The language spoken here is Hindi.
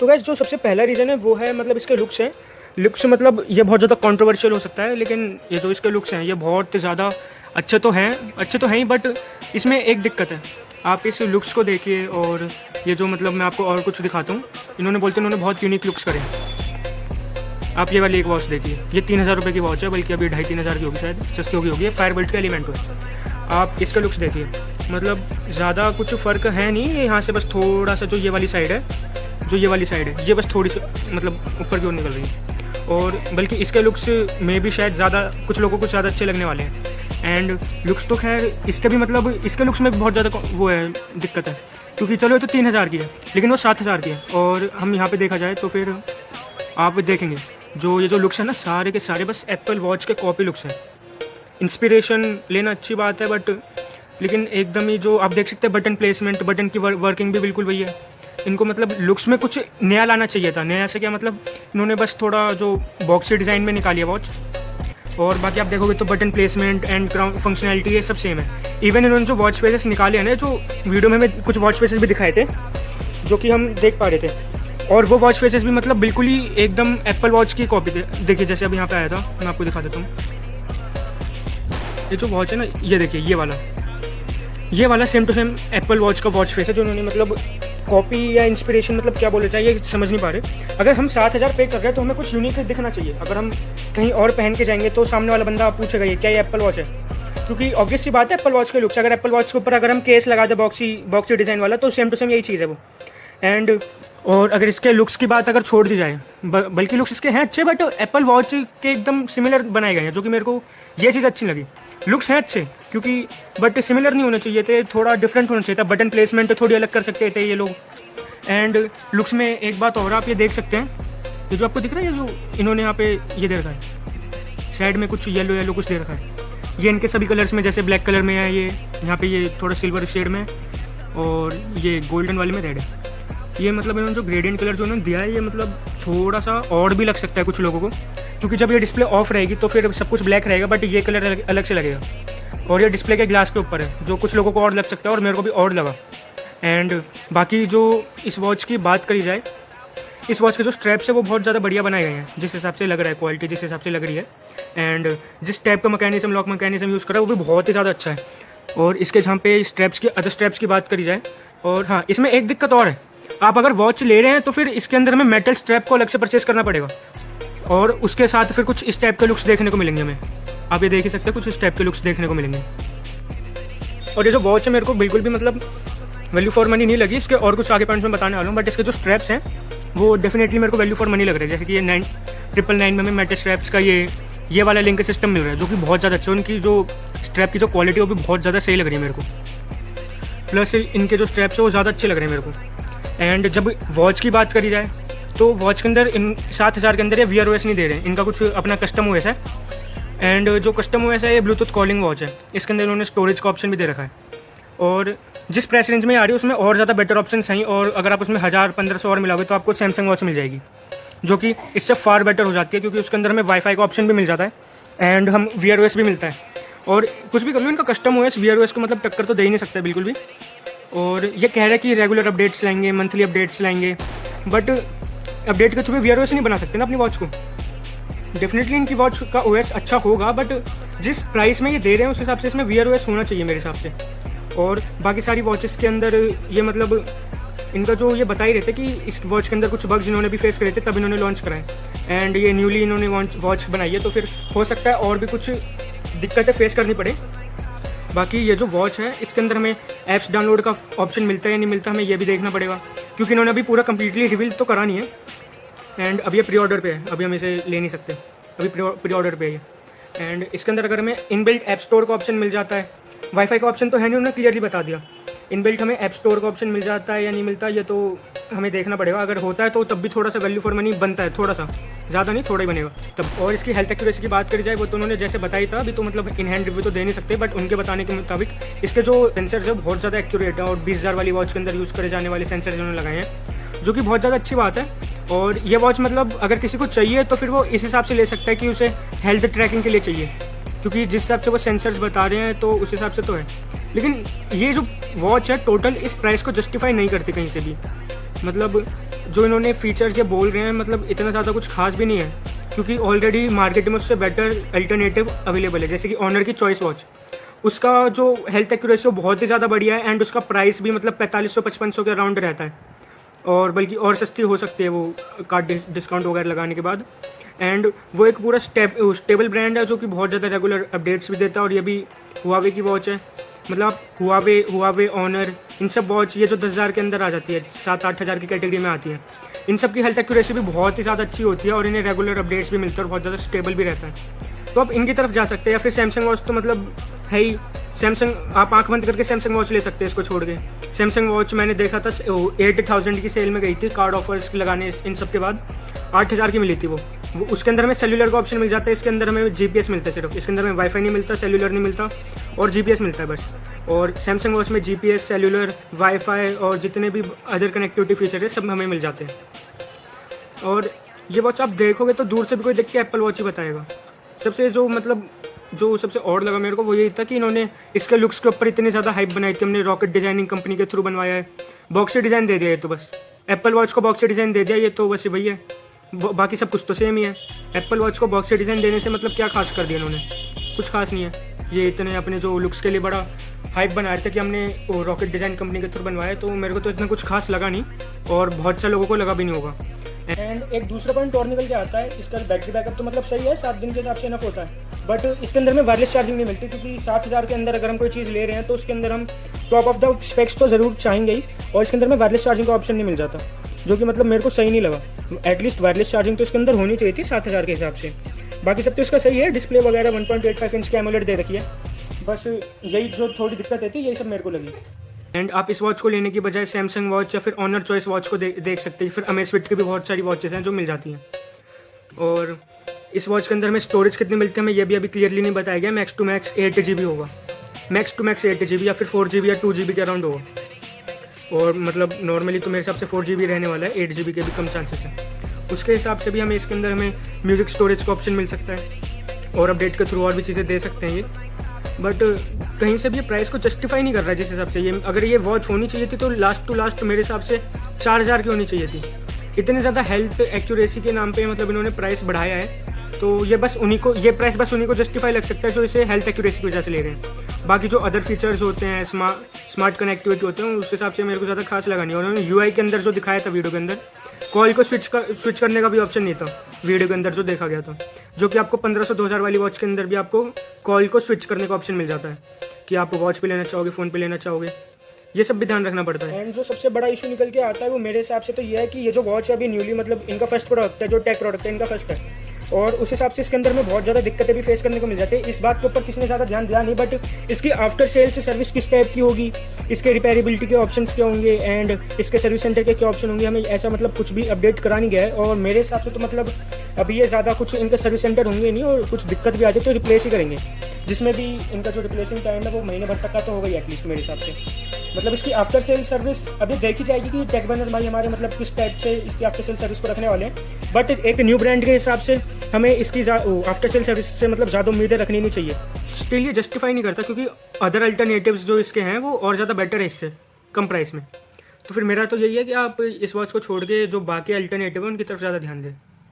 तो गाइस जो सबसे पहला रीज़न है वो है मतलब इसके लुक्स हैं। लुक्स मतलब ये बहुत ज़्यादा कंट्रोवर्शियल हो सकता है, लेकिन ये जो इसके लुक्स हैं ये बहुत ज़्यादा अच्छे तो हैं ही, बट इसमें एक दिक्कत है। आप इस लुक्स को देखिए और ये जो मतलब मैं आपको और कुछ दिखाता हूँ, इन्होंने बहुत यूनिक लुक्स करे हैं। आप ये वाली एक वॉच देखिए, ये 3000 रुपये की वॉच है, बल्कि अभी 2500-3000 की होगी, शायद सस्ती होगी। ये फायरबोल्ट का एलिमेंट है। आप इसका लुक्स देखिए, मतलब ज़्यादा कुछ फ़र्क है नहीं। यहाँ से बस थोड़ा सा जो ये वाली साइड है, ये बस थोड़ी सी मतलब ऊपर की ओर निकल रही है। और बल्कि इसके लुक्स में भी शायद ज़्यादा कुछ लोगों को ज़्यादा अच्छे लगने वाले हैं। एंड लुक्स तो खैर इसके भी मतलब इसके लुक्स में भी बहुत ज़्यादा वो है, दिक्कत है, क्योंकि चलो ये तो 3000 की है, लेकिन वो 7000 की है। और हम यहाँ पे देखा जाए तो फिर आप देखेंगे ये जो लुक्स है ना, सारे के सारे बस एप्पल वॉच के कॉपी लुक्स हैं। इंस्पिरेशन लेना अच्छी बात है, बट लेकिन एकदम ही जो आप देख सकते हैं बटन प्लेसमेंट, बटन की वर्किंग भी बिल्कुल वही है। इनको मतलब लुक्स में कुछ नया लाना चाहिए था। नया से क्या मतलब, इन्होंने बस थोड़ा जो बॉक्सी डिज़ाइन में निकाली है वॉच, और बाकी आप देखोगे तो बटन प्लेसमेंट एंड फंक्शनैलिटी ये सब सेम है। इवन इन्होंने जो वॉच फेसेस निकाले हैं ना, जो वीडियो में हमें कुछ वॉच फेसेस भी दिखाए थे जो कि हम देख पा रहे थे, और वो वॉच फेसेस भी मतलब बिल्कुल ही एकदम एप्पल वॉच की कॉपी थे। देखिए जैसे अभी यहाँ पे आया था, मैं आपको दिखा देता हूँ। ये जो वॉच है ना, ये देखिए ये वाला same to same Apple watch का वॉच फेस है, जो उन्होंने मतलब कॉपी या इंस्पिरेशन मतलब क्या बोलना चाहिए समझ नहीं पा रहे। अगर हम 7000 पे कर रहे हैं तो हमें कुछ यूनिक दिखना चाहिए। अगर हम कहीं और पहन के जाएंगे तो सामने वाला बंदा पूछेगा ये क्या, ये एप्पल वॉच है? क्योंकि ऑब्वियस सी बात है, एप्पल वॉच के लुक्स, अगर एप्पल वॉच के ऊपर अगर हम केस लगा दे बॉक्सी डिज़ाइन वाला, तो सेम टू सेम यही चीज़ है वो। एंड और अगर इसके लुक्स की बात अगर छोड़ दी जाए, बल्कि लुक्स इसके हैं अच्छे, बट एप्पल वॉच के एकदम सिमिलर बनाए गए हैं, जो कि मेरे को ये चीज़ अच्छी लगी। लुक्स हैं अच्छे क्योंकि, बट सिमिलर नहीं होने चाहिए थे, थोड़ा डिफरेंट होना चाहिए था। बटन प्लेसमेंट थोड़ी अलग कर सकते थे ये लोग। एंड लुक्स में एक बात और आप ये देख सकते हैं, ये जो आपको दिख रहा है, ये जो इन्होंने यहाँ पे ये दे रखा है, साइड में कुछ येलो कुछ दे रखा है। ये इनके सभी कलर्स में, जैसे ब्लैक कलर में है ये, यहाँ पे ये थोड़ा सिल्वर शेड में, और ये गोल्डन वाले में रेड है। ये मतलब इन्होंने जो ग्रेडियंट कलर जो उन्होंने दिया है, ये मतलब थोड़ा सा और भी लग सकता है कुछ लोगों को, क्योंकि जब ये डिस्प्ले ऑफ रहेगी तो फिर सब कुछ ब्लैक रहेगा, बट ये कलर अलग से लगेगा। और ये डिस्प्ले के ग्लास के ऊपर है, जो कुछ लोगों को और लग सकता है, और मेरे को भी और लगा। एंड बाकी जो इस वॉच की बात करी जाए, इस वॉच के जो स्ट्रैप्स है वो बहुत ज़्यादा बढ़िया बनाए गए हैं, जिस हिसाब से लग रहा है, क्वालिटी जिस हिसाब से लग रही है। एंड जिस टाइप का मैकेनिज्म, लॉक मैकेनिज्म यूज़ कर रहा है वो भी बहुत ही ज़्यादा अच्छा है। और इसके जहाँ पे अदर स्ट्रैप्स की बात करी जाए, और हाँ, इसमें एक दिक्कत और है, आप अगर वॉच ले रहे हैं तो फिर इसके अंदर हमें मेटल स्ट्रैप को अलग से परचेस करना पड़ेगा, और उसके साथ फिर कुछ इस टाइप के लुक्स देखने को मिलेंगे हमें। आप ये देख ही सकते हैं, कुछ इस टाइप के लुक्स देखने को मिलेंगे। और ये जो वॉच है मेरे को बिल्कुल भी मतलब वैल्यू फॉर मनी नहीं लगी। इसके और कुछ आगे पॉइंट्स में बताने वाला हूँ, बट इसके जो स्ट्रैप्स हैं वो डेफिनेटली मेरे को वैल्यू फॉर मनी लग रहे हैं। जैसे कि ये 999 में हमें मेटल स्ट्रैप्स का ये वाला लिंक सिस्टम मिल रहा है, जो कि बहुत ज़्यादा अच्छा है। उनकी जो स्ट्रैप की जो क्वालिटी है वो भी बहुत ज़्यादा सही लग रही है मेरे को। प्लस इनके जो स्ट्रैप्स है वो ज़्यादा अच्छे लग रहे हैं मेरे को। एंड जब वॉच की बात करी जाए तो वॉच के अंदर इन 7000 के अंदर ये Wear OS नहीं दे रहे हैं, इनका कुछ अपना कस्टम OS है। एंड जो कस्टम OS है ये ब्लूटूथ कॉलिंग वॉच है, इसके अंदर इन्होंने स्टोरेज का ऑप्शन भी दे रखा है। और जिस प्राइस रेंज में आ रही है उसमें और ज़्यादा बेटर ऑप्शन हैं, और अगर आप उसमें 1000-1500 और मिलाओगे तो आपको सैमसंग वॉच मिल जाएगी, जो कि इससे फार बेटर हो जाती है, क्योंकि उसके अंदर हमें वाईफाई का ऑप्शन भी मिल जाता है, एंड हम Wear OS भी मिलता है। और कुछ भी कर लो, इनका कस्टम OS Wear OS को मतलब टक्कर तो दे ही नहीं सकता बिल्कुल भी। और ये कह रहे हैं कि रेगुलर अपडेट्स लाएंगे, मंथली अपडेट्स लाएंगे, बट अपडेट के थ्रू Wear OS नहीं बना सकते ना अपनी वॉच को। डेफिनेटली इनकी वॉच का OS अच्छा होगा, बट जिस प्राइस में ये दे रहे हैं उस हिसाब से इसमें Wear OS होना चाहिए मेरे हिसाब से। और बाकी सारी वॉचेस के अंदर ये मतलब इनका जो ये बता ही रहते कि इस वॉच के अंदर कुछ बग्स इन्होंने भी फेस करे थे, तब इन्होंने लॉन्च कराए। एंड ये न्यूली इन्होंने वॉच बनाई है, तो फिर हो सकता है और भी कुछ दिक्कतें फेस करनी पड़े। बाकी ये जो वॉच है इसके अंदर हमें ऐप्स डाउनलोड का ऑप्शन मिलता है या नहीं मिलता, हमें ये भी देखना पड़ेगा, क्योंकि इन्होंने अभी पूरा कम्प्लीटली रिवील तो करा नहीं है। एंड अभी ये प्री ऑर्डर पे है, अभी हम इसे ले नहीं सकते, अभी प्री ऑर्डर पे है ये। एंड इसके अंदर अगर हमें इनबिल्ट ऐप स्टोर का ऑप्शन मिल जाता है, वाईफाई का ऑप्शन तो है नहीं, उन्होंने क्लियरली बता दिया। इनबिल्ट हमें ऐप स्टोर का ऑप्शन मिल जाता है या नहीं मिलता, ये तो हमें देखना पड़ेगा। अगर होता है तो तब भी थोड़ा सा वैल्यू फॉर मनी बनता है, थोड़ा सा, ज़्यादा नहीं, थोड़ा ही बनेगा तब। और इसकी हेल्थ एक्यूरेसी की बात करी जाए, वो तो उन्होंने जैसे बताई था, अभी तो मतलब इन हैंड रिव्यू तो दे नहीं सकते, बट उनके बताने के मुताबिक इसके जो सेंसर है बहुत ज़्यादा एक्यूरेट है, और 20000 वाली वॉच के अंदर यूज़ करे जाने वाले सेंसर उन्होंने लगाए हैं, जो कि बहुत ज़्यादा अच्छी बात है। और ये वॉच मतलब अगर किसी को चाहिए तो फिर वो इस हिसाब से ले सकता है कि उसे हेल्थ ट्रैकिंग के लिए चाहिए, क्योंकि जिस हिसाब से वो सेंसर्स बता रहे हैं तो उस हिसाब से तो है। लेकिन ये जो वॉच है टोटल इस प्राइस को जस्टिफाई नहीं करती कहीं से भी। मतलब जो इन्होंने फीचर्स ये बोल रहे हैं मतलब इतना ज़्यादा कुछ खास भी नहीं है, क्योंकि ऑलरेडी मार्केट में उससे बेटर अल्टरनेटिव अवेलेबल है। जैसे कि ऑनर की चॉइस वॉच, उसका जो हेल्थ एक्यूरेसी वो बहुत ही ज़्यादा बढ़िया है एंड उसका प्राइस भी मतलब 4500-5500 के अराउंड रहता है, और बल्कि और सस्ती हो सकती है वो कार्ड डिस्काउंट वगैरह लगाने के बाद। एंड वो एक पूरा स्टेबल ब्रांड है जो कि बहुत ज़्यादा रेगुलर अपडेट्स भी देता है। और ये भी हुआवे की वॉच है, मतलब हुआवे ऑनर, इन सब वॉच ये जो 10,000 के अंदर आ जाती है, 7-8 हज़ार की कैटेगरी में आती है, इन सब की हेल्थ एक्यूरेसी भी बहुत ही ज़्यादा अच्छी होती है और इन्हें रेगुलर अपडेट्स भी मिलते हैं और बहुत ज़्यादा स्टेबल भी रहता है। तो आप इनकी तरफ जा सकते हैं, या फिर सैमसंग वॉच तो मतलब है ही। सैमसंग आप आंख बंद करके सैमसंग वॉच ले सकते हैं इसको छोड़ के। सैमसंग वॉच मैंने देखा था 80,000 की सेल में गई थी, कार्ड ऑफर्स लगाने इन सब के बाद 8,000 की मिली थी वो। उसके अंदर हमें सेल्यूलर का ऑप्शन मिल जाता है, इसके अंदर हमें जीपीएस मिलता है सिर्फ, इसके अंदर हमें वाईफाई नहीं मिलता, सेल्यूलर नहीं मिलता और जीपीएस मिलता है बस। और सैमसंग वॉच में जीपीएस, सेल्यूलर, वाईफाई और जितने भी अदर कनेक्टिविटी फीचर है सब हमें मिल जाते हैं। और ये वॉच आप देखोगे तो दूर से भी कोई देख के एप्पल वॉच ही बताएगा। सबसे जो सबसे और लगा मेरे को वो यही था कि इन्होंने इसके लुक्स के ऊपर इतनी ज़्यादा हाइप बनाई थी। हमने रॉकेट डिजाइनिंग कंपनी के थ्रू बनवाया है, बॉक्सी डिज़ाइन दे दिया, ये तो बस एप्पल वॉच को बॉक्सी डिज़ाइन दे दिया, ये तो बस वही है, बाकी सब कुछ तो सेम ही है। एप्पल वॉच को बॉक्सी डिज़ाइन देने से मतलब क्या खास कर दिया इन्होंने, कुछ खास नहीं है। ये इतने अपने जो लुक्स के लिए बड़ा हाइप बनाया था कि हमने वो रॉकेट डिज़ाइन कंपनी के थ्रू बनवाया, तो मेरे को तो इतना कुछ खास लगा नहीं और बहुत से लोगों को लगा भी नहीं होगा। एंड एक दूसरा पॉइंट और निकल के आता है, इसका बैटरी बैकअप तो मतलब सही है, 7 दिन के हिसाब से इनफ होता है, बट इसके अंदर में वायरलेस चार्जिंग नहीं मिलती, क्योंकि 7,000 के अंदर अगर हम कोई चीज़ ले रहे हैं तो उसके अंदर हम टॉप ऑफ द स्पेक्स तो ज़रूर चाहेंगे ही, और इसके अंदर में वायरलेस चार्जिंग का ऑप्शन नहीं मिल जाता, जो कि मतलब मेरे को सही नहीं लगा। एटलीस्ट वायरलेस चार्जिंग तो इसके अंदर होनी चाहिए थी 7,000 के हिसाब से। बाकी सब तो इसका सही है, डिस्प्ले वगैरह 1.85 इंच की एमोलेड दे रखी है, बस यही जो थोड़ी दिक्कत है थी यही सब मेरे को लगी। एंड आप इस वॉच को लेने की बजाय सैमसंग वॉच या फिर ऑनर चॉइस वॉच को देख सकते हैं, फिर अमेज़फिट की भी बहुत सारी वॉचेस हैं जो मिल जाती हैं। और इस वॉच के अंदर हमें स्टोरेज कितनी मिलती है हमें ये भी अभी क्लियरली नहीं बताया गया। मैक्स टू मैक्स 8 GB होगा, मैक्स टू मैक्स 8 GB या फिर 4 GB या 2 GB के अराउंड होगा। और मतलब नॉर्मली तो मेरे हिसाब से 4 GB रहने वाला है, 8 GB के भी कम चांसेस हैं। उसके हिसाब से भी हमें इसके अंदर हमें म्यूज़िक स्टोरेज का ऑप्शन मिल सकता है और अपडेट के थ्रू और भी चीज़ें दे सकते हैं ये। बट कहीं से भी ये प्राइस को जस्टिफाई नहीं कर रहा है जिस हिसाब से ये, अगर ये वॉच होनी चाहिए थी तो लास्ट टू लास्ट मेरे हिसाब से 4,000 की होनी चाहिए थी। इतनी ज़्यादा हेल्थ एक्यूरेसी के नाम पे मतलब इन्होंने प्राइस बढ़ाया है, तो ये प्राइस बस उन्हीं को जस्टिफाई लग सकता है जो इसे हेल्थ एक्यूरेसी की वजह से ले रहे हैं। बाकी जो अदर फीचर्स होते हैं, स्मार्ट कनेक्टिविटी होते हैं, उस हिसाब से मेरे को ज़्यादा खास लगा नहीं। और उन्होंने यूआई के अंदर जो दिखाया था वीडियो के अंदर, कॉल को स्विच करने का भी ऑप्शन नहीं था वीडियो के अंदर जो देखा गया था, जो कि आपको 1500-2000 वाली वॉच के अंदर भी आपको कॉल को स्विच करने का ऑप्शन मिल जाता है कि आप वॉच पे लेना चाहोगे, फ़ोन पे लेना चाहोगे, ये सब भी ध्यान रखना पड़ता है। एंड जो सबसे बड़ा इशू निकल के आता है वो मेरे हिसाब से तो ये है कि ये जो वॉच है अभी न्यूली मतलब इनका फर्स्ट प्रोडक्ट है, जो टेक प्रोडक्ट है इनका फर्स्ट है, और उस हिसाब से इसके अंदर में बहुत ज़्यादा दिक्कतें भी फेस करने को मिल जाती है। इस बात के ऊपर किसी ने ज़्यादा ध्यान दिया नहीं, बट इसकी आफ्टर सेल्स सर्विस किस टाइप की होगी, इसके रिपेयरेबिलिटी के ऑप्शंस क्या होंगे एंड इसके सर्विस सेंटर के क्या ऑप्शन होंगे, हमें ऐसा मतलब कुछ भी अपडेट करा नहीं गया है। और मेरे हिसाब से तो मतलब अभी ये ज़्यादा कुछ इनके सर्विस सेंटर होंगे नहीं, और कुछ दिक्कत भी आ जाए तो रिप्लेस ही करेंगे, जिसमें भी इनका जो रिप्लेसिंग टाइम है वो महीने भर तक का तो होगा ही एटलीस्ट मेरे हिसाब से। मतलब इसकी आफ्टर सेल सर्विस अभी देखी जाएगी कि टेकबनर भाई हमारे मतलब किस टाइप से इसकी आफ्टर सेल सर्विस को रखने वाले हैं, बट एक न्यू ब्रांड के हिसाब से हमें इसकी आफ्टर सेल सर्विस से मतलब ज़्यादा उम्मीदें रखनी नहीं चाहिए। स्टिल ये जस्टिफाई नहीं करता, क्योंकि अदर अल्टरनेटिव्स जो इसके हैं वो और ज़्यादा बेटर है इससे कम प्राइस में। तो फिर मेरा तो यही है कि आप इस वॉच को छोड़ के जो बाकी अल्टरनेटिव है उनकी तरफ ज़्यादा ध्यान दें।